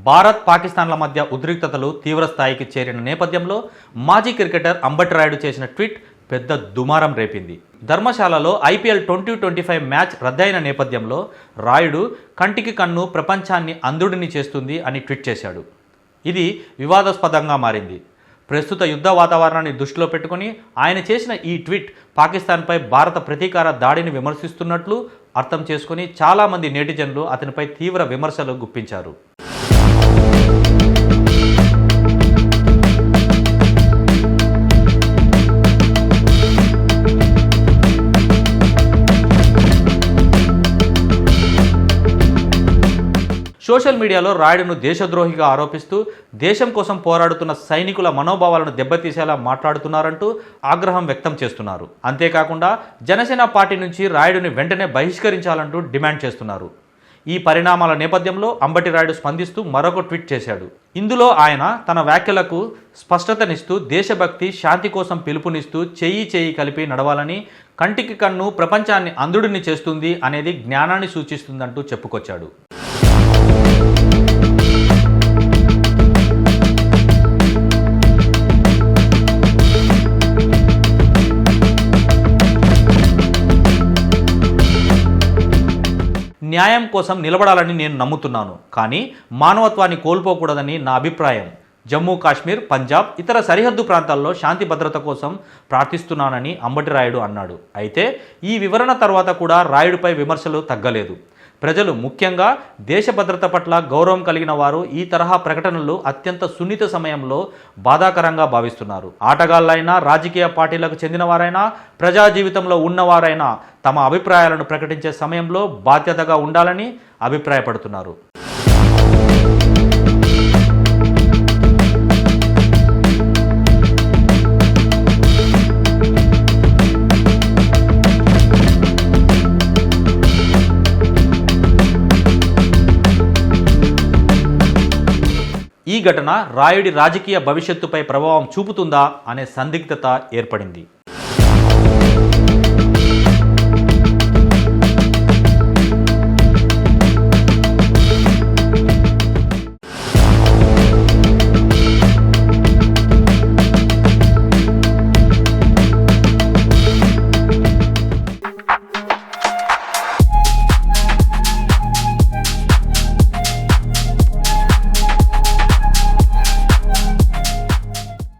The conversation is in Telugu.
భారత్ పాకిస్తాన్ల మధ్య ఉద్రిక్తతలు తీవ్ర స్థాయికి చేరిన నేపథ్యంలో మాజీ క్రికెటర్ అంబటి రాయుడు చేసిన ట్వీట్ పెద్ద దుమారం రేపింది. ధర్మశాలలో IPL 2025 మ్యాచ్ రద్దయిన నేపథ్యంలో రాయుడు కంటికి కన్ను ప్రపంచాన్ని అంధుడిని చేస్తుంది అని ట్వీట్ చేశాడు. ఇది వివాదాస్పదంగా మారింది. ప్రస్తుత యుద్ధ వాతావరణాన్ని దృష్టిలో పెట్టుకుని ఆయన చేసిన ఈ ట్వీట్ పాకిస్తాన్పై భారత ప్రతీకార దాడిని విమర్శిస్తున్నట్లు అర్థం చేసుకుని చాలామంది నెటిజన్లు అతనిపై తీవ్ర విమర్శలు గుప్పించారు. సోషల్ మీడియాలో రాయుడును దేశద్రోహిగా ఆరోపిస్తూ దేశం కోసం పోరాడుతున్న సైనికుల మనోభావాలను దెబ్బతీసేలా మాట్లాడుతున్నారంటూ ఆగ్రహం వ్యక్తం చేస్తున్నారు. అంతేకాకుండా జనసేన పార్టీ నుంచి రాయుడుని వెంటనే బహిష్కరించాలంటూ డిమాండ్ చేస్తున్నారు. ఈ పరిణామాల నేపథ్యంలో అంబటి రాయుడు స్పందిస్తూ మరొక ట్వీట్ చేశాడు. ఇందులో ఆయన తన వ్యాఖ్యలకు స్పష్టతనిస్తూ దేశభక్తి, శాంతి కోసం పిలుపునిస్తూ చెయ్యి కలిపి నడవాలని, కంటికి కన్ను ప్రపంచాన్ని అంధుడిని చేస్తుంది అనేది జ్ఞానాన్ని సూచిస్తుందంటూ చెప్పుకొచ్చాడు. న్యాయం కోసం నిలబడాలని నేను నమ్ముతున్నాను, కానీ మానవత్వాన్ని కోల్పోకూడదని నా అభిప్రాయం. జమ్మూ కాశ్మీర్, పంజాబ్, ఇతర సరిహద్దు ప్రాంతాల్లో శాంతి భద్రత కోసం ప్రార్థిస్తున్నానని అంబటి రాయుడు అన్నాడు. అయితే ఈ వివరణ తర్వాత కూడా రాయుడుపై విమర్శలు తగ్గలేదు. ప్రజలు, ముఖ్యంగా దేశ భద్రత పట్ల గౌరవం కలిగిన వారు ఈ తరహా ప్రకటనలు అత్యంత సున్నిత సమయంలో బాధాకరంగా భావిస్తున్నారు. ఆటగాళ్లైనా, రాజకీయ పార్టీలకు చెందిన వారైనా, ప్రజా జీవితంలో ఉన్నవారైనా తమ అభిప్రాయాలను ప్రకటించే సమయంలో బాధ్యతగా ఉండాలని అభిప్రాయపడుతున్నారు. ఈ ఘటన రాయుడి రాజకీయ భవిష్యత్తుపై ప్రభావం చూపుతుందా అనే సందిగ్ధత ఏర్పడింది.